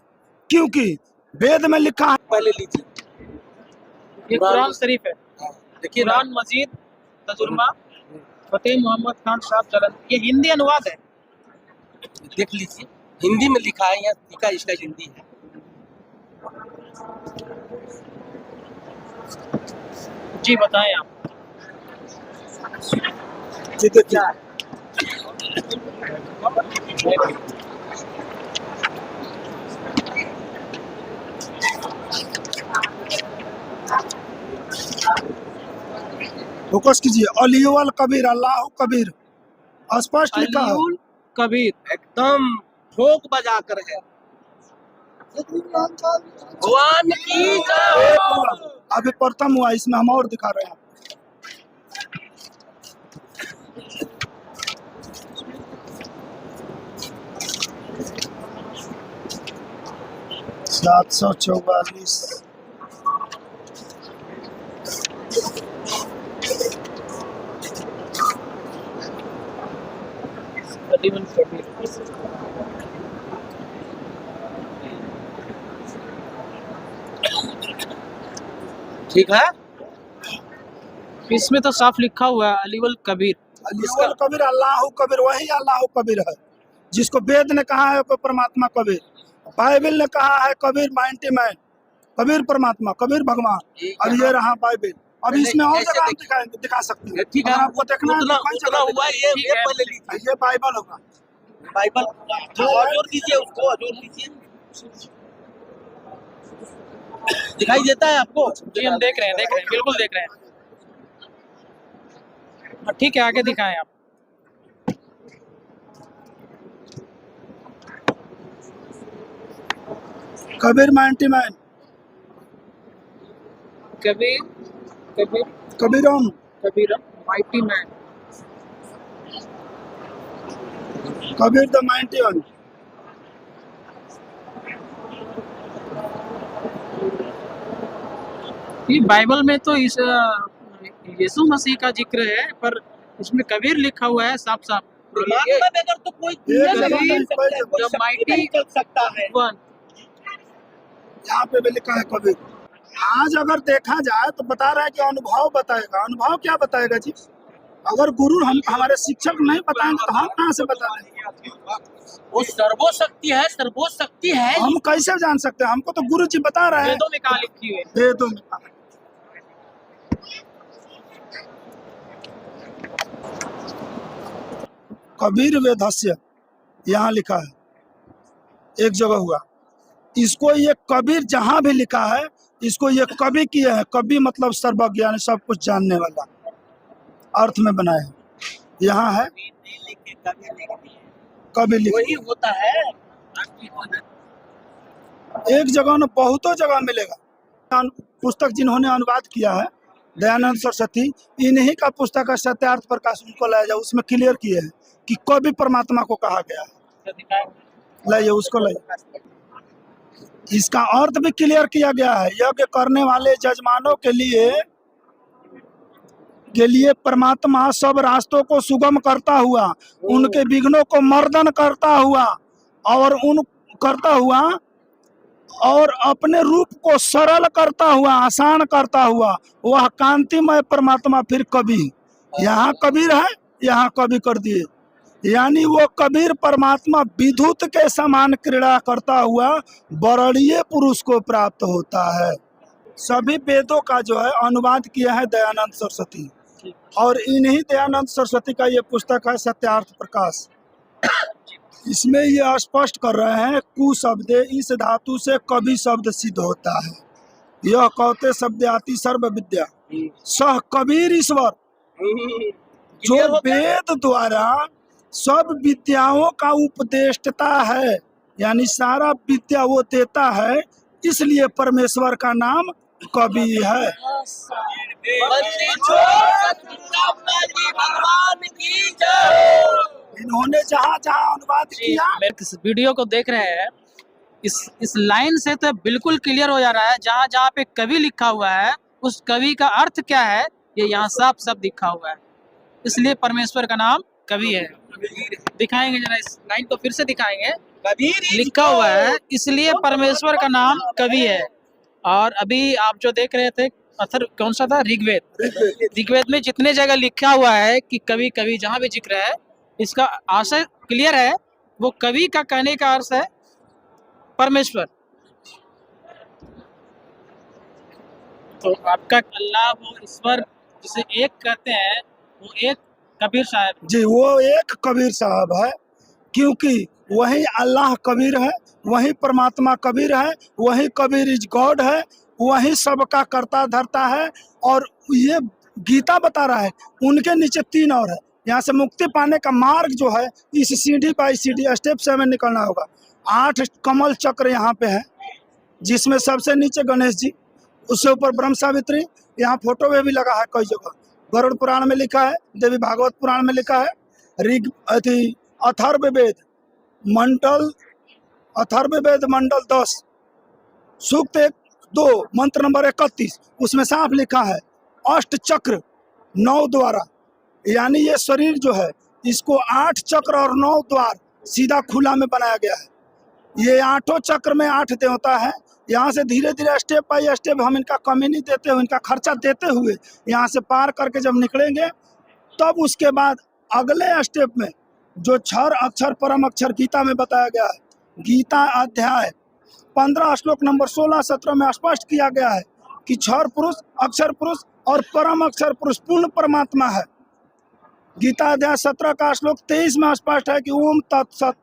क्योंकि वेद में लिखा है। पहले लीजिए, ये कुरान शरीफ है, देखिए ना, कुरान मजीद तजुर्मा फतेह मोहम्मद खान साहब चलन, ये हिंदी अनुवाद है। देख लीजिए, हिंदी में लिखा है, यहाँ लिखा इसका हिंदी है। जी बताएं आप। जी देखिए, फोकस कीजिए। अलीउल कबीर, अल्लाह कबीर, स्पष्ट लिखा है। अलीउल कबीर एकदम ठोक बजा कर है। भगवान की जय हो। अभी प्रथम हुआ, इसमें हम और दिखा रहे हैं। 744। अलीउल कबीर। ठीक है, इसमें तो साफ लिखा हुआ है अलीउल कबीर। अलीउल कबीर, अल्लाह कबीर, वही अल्लाह कबीर है जिसको वेद ने कहा है कोई परमात्मा कबीर, बाइबल ने कहा है कबीर 90 मैन, कबीर परमात्मा, कबीर भगवान। अब ये रहा बाइबल। अब इसमें और जगह आप दिखा सकते हैं। ठीक है, अगर आपको देखना है उतना तो कोई उतना जगह हुआ, ठीक ये है। पहले लीजिए। ये बाइबल होगा। बाइबल और जोड़ दीजिए, उसको और जोड़ दीजिए। दिखाई देता है आपको? जी हम देख रहे हैं, बिल्कुल देख रहे हैं। ठीक है, आगे दिखाएं आप। कबीर 90 मैन, कबीर कबीर कबीरम, कबीरम माइटी मैन। कबीर द 91। ये बाइबल में तो इस यीशु मसीह का जिक्र है, पर इसमें कबीर लिखा हुआ है साफ साफ। परमात्मा बगैर तो कोई ये नहीं कबीर चल माइटी चल सकता है। वन। यहाँ पे भी लिखा है कबीर। आज अगर देखा जाए तो बता रहा है कि अनुभव बताएगा। अनुभव क्या बताएगा जी? अगर गुरु हमारे शिक्षक नहीं बताएंगे तो हम कहाँ से बता देंगे? वो सर्वशक्ति है, सर्वशक्ति है। हम कैसे जान सकते हैं? हमको तो गुरु जी बता रहे हैं। वेदों में कहा लिखी हुई है। वेदों में कहा। कबीर वेदस्य यहाँ लिखा है, एक जगह हुआ। इसको ये कबीर जहाँ भी लिखा है, इसको ये कवि किए हैं। कवि मतलब सर्वज्ञ, यानी सब कुछ जानने वाला, अर्थ में बनाए हैं। यहाँ है कवि लिख, वही होता है। एक जगह न बहुतों जगह मिलेगा। पुस्तक जिन्होंने अनुवाद किया है दयानंद सरस्वती, इन्हीं का पुस्तक है सत्यार्थ प्रकाश, उनको लाया जाए। उसमें क्लियर किए हैं कि कवि परमात्मा को कहा गया है। लाइए उसको लाइए। इसका अर्थ भी क्लियर किया गया है। यज्ञ करने वाले जजमानों के लिए परमात्मा सब रास्तों को सुगम करता हुआ, उनके विघ्नों को मर्दन करता हुआ और अपने रूप को सरल करता हुआ, आसान करता हुआ, वह कांतिमय परमात्मा फिर कवि। यहाँ कबीर है, यहाँ कवि कर दिए। यानी वो कबीर परमात्मा विद्युत के समान क्रीड़ा करता हुआ वरणीय पुरुष को प्राप्त होता है। सभी वेदों का जो है अनुवाद किया है दयानंद सरस्वती, और इन्हीं दयानंद सरस्वती का ये पुस्तक है सत्यार्थ प्रकाश। इसमें ये स्पष्ट कर रहे हैं कु शब्द इस धातु से कवि शब्द सिद्ध होता है। यह कहते शब्द आती सर्व विद्या सह कबीर ईश्वर, जो वेद द्वारा सब विद्याओं का उपदेष्टा है, यानी सारा विद्या वो देता है, इसलिए परमेश्वर का नाम कवि है। इन्होंने जहाँ जहाँ अनुवाद किया, इस वीडियो को देख रहे हैं, इस लाइन से तो बिल्कुल क्लियर हो जा रहा है, जहाँ जहाँ पे कवि लिखा हुआ है उस कवि का अर्थ क्या है ये यहाँ साफ साफ दिखा हुआ है। इसलिए परमेश्वर का नाम कवि है। दिखाएंगे जरा, इस लाइन को फिर से दिखाएंगे। कबीर लिखा हुआ है इसलिए परमेश्वर का नाम कवि है। और अभी आप जो देख रहे थे अथर कौन सा था, ऋग्वेद। ऋग्वेद में जितने जगह लिखा हुआ है कि कवि कवि, जहाँ भी जिक्र है इसका आशय क्लियर है, वो कवि का कहने का अर्थ है परमेश्वर। तो आपका अल्लाह वो ईश्वर जिसे एक कहते हैं वो एक कबीर साहब जी वो एक कबीर साहब है, क्योंकि वही अल्लाह कबीर है, वही परमात्मा कबीर है, वही कबीर इज गॉड है, वही सबका करता धरता है। और ये गीता बता रहा है, उनके नीचे 3 और है। यहाँ से मुक्ति पाने का मार्ग जो है इस सीढ़ी बाई सीढ़ी स्टेप से हमें निकलना होगा। 8 कमल चक्र यहाँ पे है, जिसमें सबसे नीचे गणेश जी, उससे ऊपर ब्रह्म सावित्री, यहाँ फोटो में भी लगा है कई जगह। गरुड़ पुराण में लिखा है, देवी भागवत पुराण में लिखा है, अथर्ववेद मंडल, अथर्ववेद मंडल 10 सूक्त 1-2 मंत्र नंबर 31, उसमें साफ लिखा है अष्ट चक्र 9 द्वारा, यानी ये शरीर जो है इसको 8 चक्र और 9 द्वार सीधा खुला में बनाया गया है। ये 8 चक्र में 8 देवता है। यहाँ से धीरे धीरे स्टेप बाई स्टेप हम इनका कमी नहीं देते हुए, इनका खर्चा देते हुए यहाँ से पार करके जब निकलेंगे, तब उसके बाद अगले स्टेप में जो क्षर अक्षर परम अक्षर गीता में बताया गया है, गीता अध्याय 15 श्लोक नंबर 16-17 में स्पष्ट किया गया है कि क्षर पुरुष, अक्षर पुरुष और परम अक्षर पुरुष पूर्ण परमात्मा है। गीता अध्याय 17 का श्लोक 23 में स्पष्ट है कि ओम तत्सत,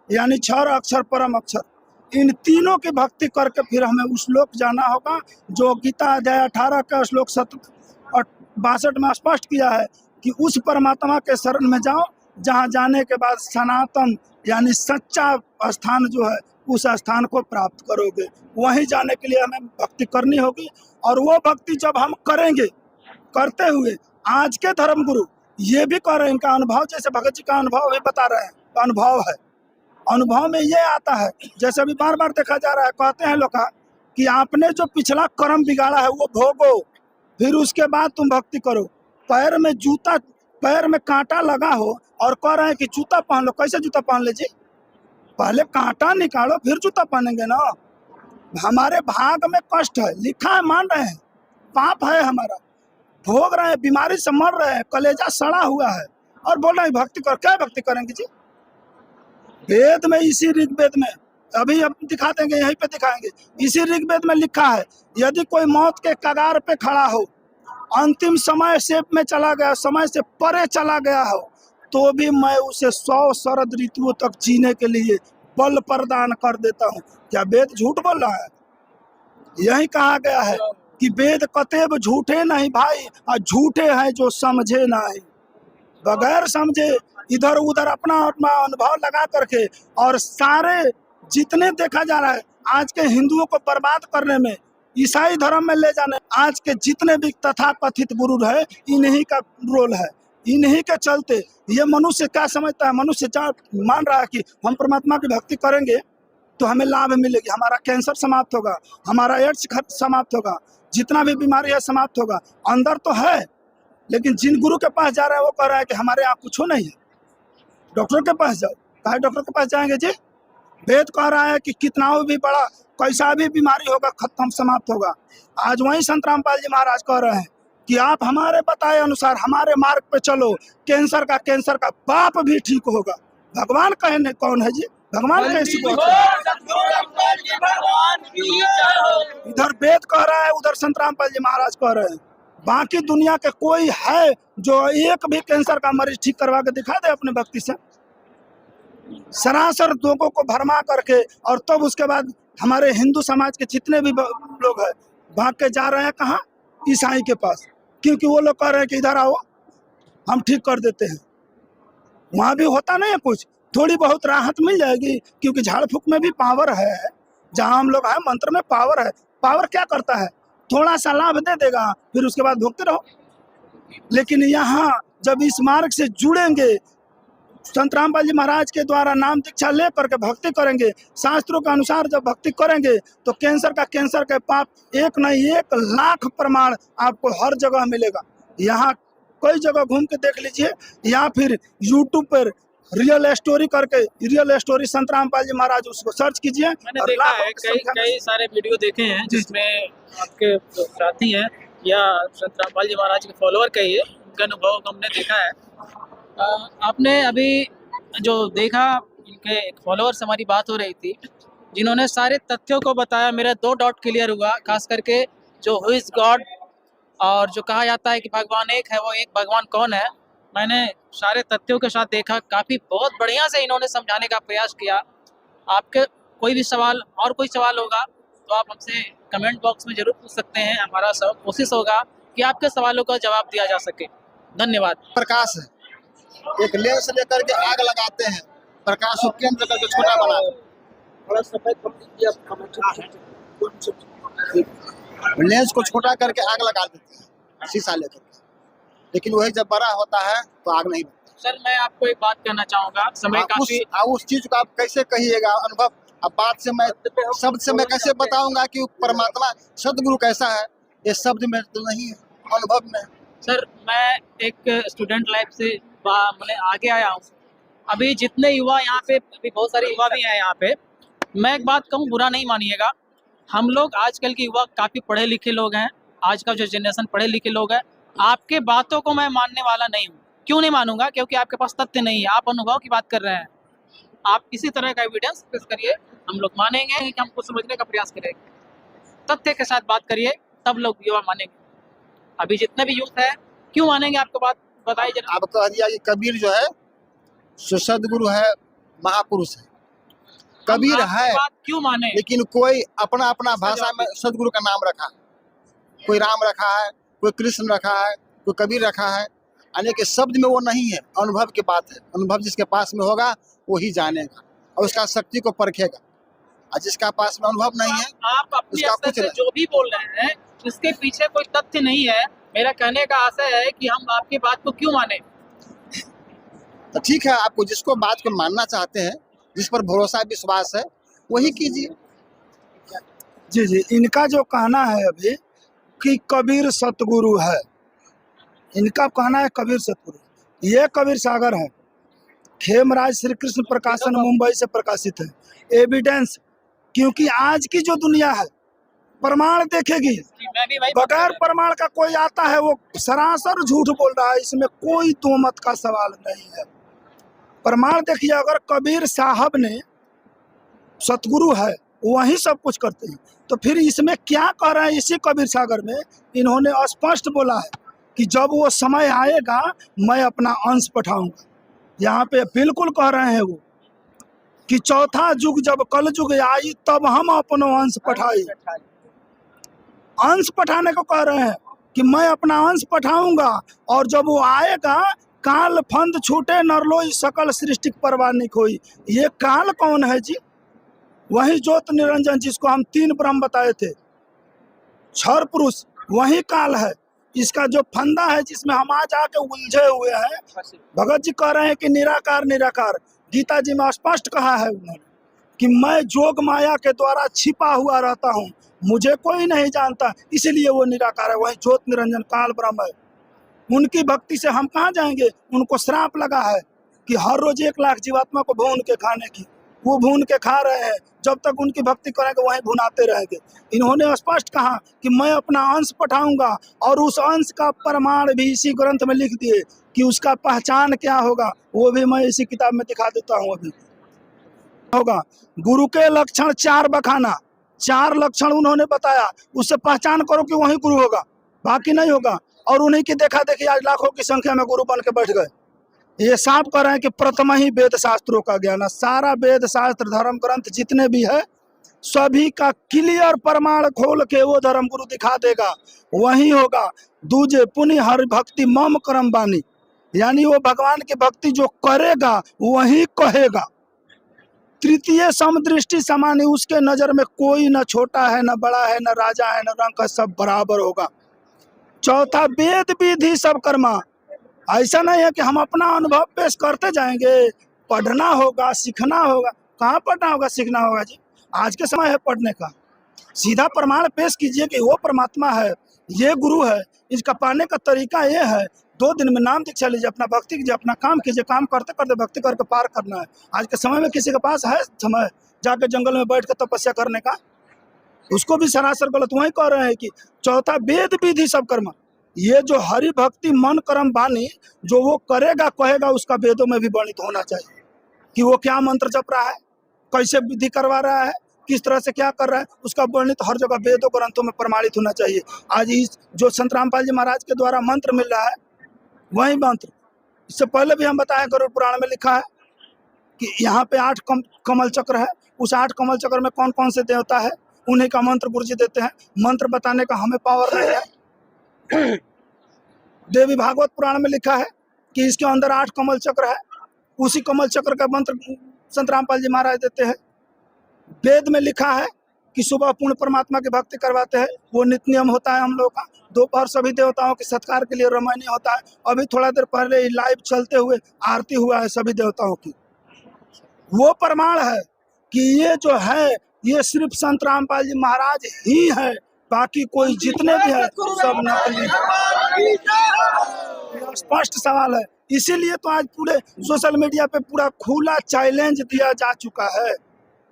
यानी क्षर अक्षर परम अक्षर, इन तीनों की भक्ति करके फिर हमें उस लोक जाना होगा जो गीता अध्याय 18 का श्लोक 62 में स्पष्ट किया है कि उस परमात्मा के शरण में जाओ, जहाँ जाने के बाद सनातन यानी सच्चा स्थान जो है उस स्थान को प्राप्त करोगे। वहीं जाने के लिए हमें भक्ति करनी होगी। और वो भक्ति जब हम करेंगे, करते हुए आज के धर्मगुरु ये भी कर रहे हैं, इनका अनुभव, जैसे भगत जी का अनुभव भी बता रहे हैं, अनुभव है। अनुभव में ये आता है, जैसे अभी बार बार देखा जा रहा है, कहते हैं लोग कि आपने जो पिछला कर्म बिगाड़ा है वो भोगो, फिर उसके बाद तुम भक्ति करो। पैर में कांटा लगा हो और कह रहे हैं कि जूता पहन लो। कैसे जूता पहन ले जी? पहले कांटा निकालो फिर जूता पहनेंगे ना। हमारे भाग में कष्ट है, लिखा है, मान रहे हैं, पाप है हमारा, भोग रहे हैं, बीमारी से मर रहे हैं, कलेजा सड़ा हुआ है, और बोल रहे हैं भक्ति कर। क्या भक्ति करेंगे जी? वेद में, इसी ऋग्वेद में, अभी अब दिखा देंगे, यहीं पे दिखाएंगे, इसी ऋग्वेद में लिखा है, यदि कोई मौत के कगार पे खड़ा हो, अंतिम समय से में चला गया, समय से परे चला गया हो, तो भी मैं उसे 100 शरद ऋतुओं तक जीने के लिए बल प्रदान कर देता हूँ। क्या वेद झूठ बोल रहा है? यही कहा गया है कि वेद कतेब झूठे नहीं भाई, और झूठे हैं जो समझे नहीं। बगैर समझे इधर उधर अपना अनुभव लगा करके, और सारे जितने देखा जा रहा है आज के हिंदुओं को बर्बाद करने में, ईसाई धर्म में ले जाने, आज के जितने भी तथाकथित गुरु है, इन्हीं का रोल है। इन्हीं के चलते ये मनुष्य क्या समझता है, मनुष्य मान रहा है कि हम परमात्मा की भक्ति करेंगे तो हमें लाभ मिलेगी, हमारा कैंसर समाप्त होगा, हमारा एड्स समाप्त होगा, जितना भी बीमारी है समाप्त होगा। अंदर तो है, लेकिन जिन गुरु के पास जा रहा है वो कह रहा है कि हमारे यहाँ कुछ नहीं है, डॉक्टर के पास जाओ। कहा डॉक्टर के पास जाएंगे जी? वेद कह रहा है कि कितना भी बड़ा कैसा भी बीमारी होगा खत्म समाप्त होगा। आज वही संत रामपाल जी महाराज कह रहे हैं कि आप हमारे बताए अनुसार हमारे मार्ग पे चलो, कैंसर का बाप भी ठीक होगा। भगवान कहने कौन है जी? भगवान कैसे बोलते हैं? इधर वेद कह रहा है, उधर संत रामपाल जी महाराज कह रहे हैं। बाकी दुनिया के कोई है जो एक भी कैंसर का मरीज ठीक करवा के दिखा दे अपने भक्ति से? सरासर लोगों को भरमा करके, और तब उसके बाद हमारे हिंदू समाज के जितने भी लोग हैं भाग के जा रहे हैं कहाँ? ईसाई के पास, क्योंकि वो लोग कह रहे हैं कि इधर आओ हम ठीक कर देते हैं। वहाँ भी होता नहीं है कुछ, थोड़ी बहुत राहत मिल जाएगी, क्योंकि झाड़ फूक में भी पावर है। जहाँ हम लोग हैं मंत्र में पावर है। पावर क्या करता है? थोड़ा सा लाभ दे देगा, फिर उसके बाद भोगते रहो। लेकिन यहाँ जब इस मार्ग से जुड़ेंगे, संत रामपाल जी महाराज के द्वारा नाम दीक्षा ले करके भक्ति करेंगे, शास्त्रों के अनुसार जब भक्ति करेंगे, तो कैंसर के पाप एक नहीं 1 लाख प्रमाण आपको हर जगह मिलेगा। यहाँ कई जगह घूम के देख लीजिए, या फिर यूट्यूब पर रियल स्टोरी करके, रियल स्टोरी संत रामपाल जी महाराज, उसको सर्च कीजिए। मैंने देखा है कई सारे वीडियो देखे हैं जिसमें आपके जो साथी हैं या संत रामपाल जी महाराज के फॉलोअर कहिए, उनके अनुभव को हमने देखा है। आपने अभी जो देखा, इनके एक फॉलोअर से हमारी बात हो रही थी, जिन्होंने सारे तथ्यों को बताया। मेरा 2 डाउट क्लियर हुआ, खास करके जो हु इज गॉड और जो कहा जाता है कि भगवान एक है, वो एक भगवान कौन है। मैंने सारे तथ्यों के साथ देखा, काफ़ी बहुत बढ़िया से इन्होंने समझाने का प्रयास किया। आपके कोई भी सवाल और कोई सवाल होगा तो आप हमसे कमेंट बॉक्स में ज़रूर पूछ सकते हैं। हमारा सब कोशिश होगा कि आपके सवालों का जवाब दिया जा सके। धन्यवाद। प्रकाश है, एक लेंस लेकर के आग लगाते हैं, प्रकाश को केंद्र करके छोटा लेंस को छोटा करके आग लगा देते हैं शीशा लेकर के, लेकिन वही जब बड़ा होता है तो आग नहीं लगता। सर मैं आपको एक बात कहना चाहूँगा, समय काफ़ी उस चीज को आप कैसे कहिएगा? अनुभव, अब बात से मैं शब्द से मैं कैसे बताऊंगा कि परमात्मा सदगुरु कैसा है? ये शब्द में तो नहीं है, अनुभव में। सर मैं एक स्टूडेंट लाइफ से मैंने आगे आया हूँ। अभी जितने युवा यहाँ पे, अभी बहुत सारे युवा भी हैं यहाँ पे, मैं एक बात कहूँ, बुरा नहीं मानिएगा, हम लोग आजकल के युवा काफ़ी पढ़े लिखे लोग हैं। आज का जो जनरेशन पढ़े लिखे लोग हैं, आपके बातों को मैं मानने वाला नहीं हूँ। क्यों नहीं मानूंगा? क्योंकि आपके पास तथ्य नहीं है, आप अनुभव की बात कर रहे हैं। आप इसी तरह का एविडेंस पेश करिए, हम लोग मानेंगे कि हमको समझने का प्रयास करेंगे। तथ्य के साथ बात करिए, तब लोग युवा मानेंगे। अभी जितने भी यूथ है, क्यों मानेंगे? आपको बात बताइए जरा। आप कह दिया कि कबीर जो है सो सदगुरु है, महापुरुष है, कबीर है, बात क्यों माने? लेकिन कोई अपना अपना भाषा में सदगुरु का नाम रखा, कोई राम रखा है, कोई कृष्ण रखा है, कोई कबीर रखा है, यानी कि शब्द में वो नहीं है, अनुभव की बात है। अनुभव जिसके पास में होगा वही जानेगा और उसका शक्ति को परखेगा, और जिसका पास में अनुभव नहीं है आप अपने उसका स्तर कुछ से जो भी बोल रहे हैं, इसके पीछे कोई तथ्य नहीं है। मेरा कहने का आशय है कि हम आपकी बात को क्यों माने। तो ठीक है, आपको जिसको बात को मानना चाहते हैं, जिस पर भरोसा विश्वास है, वही कीजिए। जी जी, इनका जो कहना है अभी कि कबीर सतगुरु है, इनका कहना है कबीर सतगुरु। ये कबीर सागर है, खेमराज श्री कृष्ण प्रकाशन मुंबई से प्रकाशित है। एविडेंस, क्योंकि आज की जो दुनिया है प्रमाण देखेगी, मैं भी वही बगैर प्रमाण का कोई आता है वो सरासर झूठ बोल रहा है, इसमें कोई तोहमत का सवाल नहीं है। प्रमाण देखिए, अगर कबीर साहब ने सतगुरु है, वही सब कुछ करते हैं, तो फिर इसमें क्या कह रहे हैं? इसी कबीर सागर में इन्होंने स्पष्ट बोला है कि जब वो समय आएगा मैं अपना अंश पठाऊंगा। यहाँ पे बिल्कुल कह रहे हैं वो कि चौथा युग जब कल युग आई तब हम अपनो अंश पठाई। अंश पठाने को कह रहे हैं कि मैं अपना अंश पठाऊंगा, और जब वो आएगा काल फंद छूटे नरलोई सकल सृष्टि परवानिक होई। ये काल कौन है जी? वही ज्योत निरंजन जिसको हम 3 ब्रह्म बताए थे, क्षर पुरुष, वही काल है। इसका जो फंदा है जिसमें हम आज आके उलझे हुए हैं, भगत जी कह रहे हैं कि निराकार निराकार। गीता जी में स्पष्ट कहा है उन्होंने कि मैं जोग माया के द्वारा छिपा हुआ रहता हूँ, मुझे कोई नहीं जानता, इसलिए वो निराकार है। वही ज्योत निरंजन काल ब्रह्म है। उनकी भक्ति से हम कहाँ जाएंगे? उनको श्राप लगा है कि हर रोज 1 लाख जीवात्मा को भून के खाने की। वो भून के खा रहे हैं, जब तक उनकी भक्ति करेंगे वहीं भुनाते रहेंगे। इन्होंने स्पष्ट कहा कि मैं अपना अंश पठाऊंगा, और उस अंश का प्रमाण भी इसी ग्रंथ में लिख दिए कि उसका पहचान क्या होगा, वो भी मैं इसी किताब में दिखा देता हूँ। अभी होगा गुरु के लक्षण 4 बखाना, 4 लक्षण उन्होंने बताया, उससे पहचान करो कि वही गुरु होगा, बाकी नहीं होगा। और उन्हीं की देखा देखी आज लाखों की संख्या में गुरु बन के बैठ गए। ये साफ कर रहे हैं कि प्रथम ही वेद शास्त्रों का ज्ञान है। सारा वेद शास्त्र धर्म ग्रंथ जितने भी है सभी का क्लियर प्रमाण खोल के वो धर्म गुरु दिखा देगा, वही होगा। दूजे पुण्य हरि भक्ति मम करम बानी, यानी वो भगवान की भक्ति जो करेगा वही कहेगा। तृतीय समदृष्टि समानी, उसके नजर में कोई न छोटा है, न बड़ा है, न राजा है, न रंग है, सब बराबर होगा। चौथा वेद विधि सब कर्मा, ऐसा नहीं है कि हम अपना अनुभव पेश करते जाएंगे, पढ़ना होगा, सीखना होगा। कहाँ पढ़ना होगा, सीखना होगा जी? आज के समय है पढ़ने का। सीधा प्रमाण पेश कीजिए कि वो परमात्मा है, ये गुरु है, इसका पाने का तरीका ये है। 2 दिन में नाम दीक्षा लीजिए, अपना भक्ति कीजिए, अपना काम कीजिए, काम करते करते भक्ति करके पार करना है। आज के समय में किसी के पास है समय जाके जंगल में बैठ कर तपस्या करने का? उसको भी सरासर गलत। वही कह रहे हैं कि चौथा वेद विधि सब कर्म, ये जो हरि भक्ति मन कर्म बानी जो वो करेगा कहेगा, उसका वेदों में भी वर्णित होना चाहिए कि वो क्या मंत्र जप रहा है, कैसे विधि करवा रहा है, किस तरह से क्या कर रहा है, उसका वर्णित हर जगह वेदों ग्रंथों में प्रमाणित होना चाहिए। आज इस जो संत रामपाल जी महाराज के द्वारा मंत्र मिल रहा है, वही मंत्र इससे पहले भी हम बताएं, गरुड़ पुराण में लिखा है कि यहाँ पे 8 कमल चक्र है। उस 8 कमल चक्र में कौन कौन से देवता है, उन्हीं का मंत्र गुरु जी देते हैं। मंत्र बताने का हमें पावर नहीं है। देवी भागवत पुराण में लिखा है कि इसके अंदर 8 कमल चक्र है, उसी कमल चक्र का मंत्र संत रामपाल जी महाराज देते हैं। वेद में लिखा है कि सुबह पूर्ण परमात्मा की भक्ति करवाते हैं, वो नित्य नियम होता है हम लोग का। दोपहर सभी देवताओं के सत्कार के लिए रामायणी होता है। अभी थोड़ा देर पहले लाइव चलते हुए आरती हुआ है सभी देवताओं की। वो प्रमाण है कि ये जो है ये सिर्फ संत रामपाल जी महाराज ही है, बाकी कोई जितने भी है सब नकली है। स्पष्ट सवाल है। इसीलिए तो आज पूरे सोशल मीडिया पे पूरा खुला चैलेंज दिया जा चुका है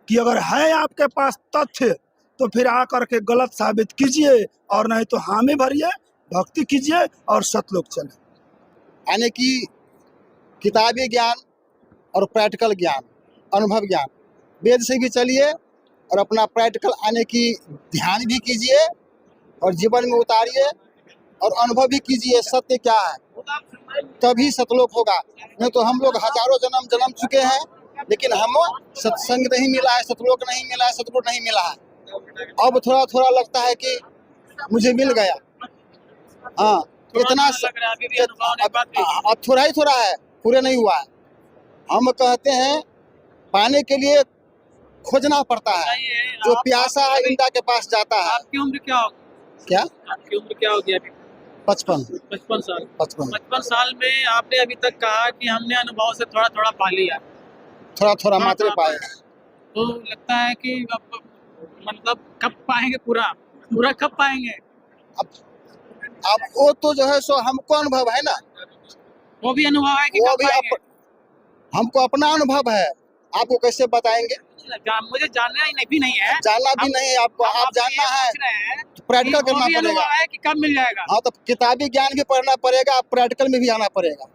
कि अगर है आपके पास तथ्य तो फिर आकर के गलत साबित कीजिए, और नहीं तो हामी भरिए, भक्ति कीजिए और सतलोक चले। यानी कि किताबी ज्ञान और प्रैक्टिकल ज्ञान, अनुभव ज्ञान, वेद से भी चलिए और अपना प्रैक्टिकल आने की ध्यान भी कीजिए और जीवन में उतारिए और अनुभव भी कीजिए सत्य क्या है, तभी सतलोक होगा। नहीं तो हम लोग हजारों जन्म चुके हैं, लेकिन हम सत्संग नहीं मिला है, सतलोक नहीं मिला है, सतगुरु नहीं मिला है। अब थोड़ा थोड़ा लगता है कि मुझे मिल गया। हाँ, इतना अब थोड़ा ही थोड़ा है, पूरे नहीं हुआ है। हम कहते हैं पाने के लिए खोजना पड़ता है। जो प्यासा है इंदा के पास जाता है। आपकी उम्र क्या होगी? क्या आपकी उम्र क्या होगी अभी? 55 साल। 55 साल में आपने अभी तक कहा कि हमने अनुभव से थोड़ा थोड़ा पा लिया, थोड़ा थोड़ा मात्रे पाए। तो लगता है कि अब मतलब कब पाएंगे, पूरा कब पाएंगे? अब वो तो जो है सो हमको अनुभव है ना, वो भी अनुभव है कि वो कब भी पाएंगे? हमको अपना अनुभव है, आपको कैसे बताएंगे? मुझे जानना ही भी नहीं है, जानना भी नहीं है आपको, आप जानना है तो प्रैक्टिकल करना पड़ेगा। है कि कब मिल जाएगा? हाँ, तो किताबी ज्ञान भी पढ़ना पड़ेगा, प्रैक्टिकल में भी आना पड़ेगा,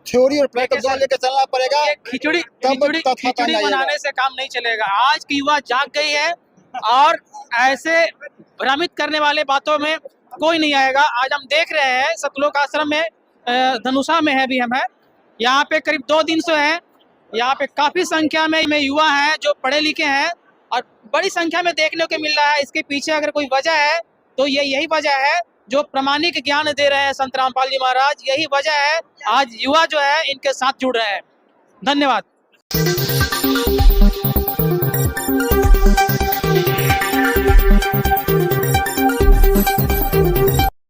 थ्योरी और प्रैक्टिकल दोनों लेकर चलना पड़ेगा। खिचड़ी बनाने से काम नहीं चलेगा। आज की युवा जाग गई है और ऐसे भ्रमित करने वाले बातों में कोई नहीं आएगा। आज हम देख रहे हैं सतलोक आश्रम में, धनुषा में है भी हम है, यहाँ पे करीब 2 दिन से है। यहाँ पे काफी संख्या में युवा हैं जो पढ़े लिखे हैं और बड़ी संख्या में देखने को मिल रहा है। इसके पीछे अगर कोई वजह है तो यही वजह है, जो प्रामाणिक ज्ञान दे रहे हैं संत रामपाल जी महाराज, यही वजह है आज युवा जो है इनके साथ जुड़ रहे हैं। धन्यवाद।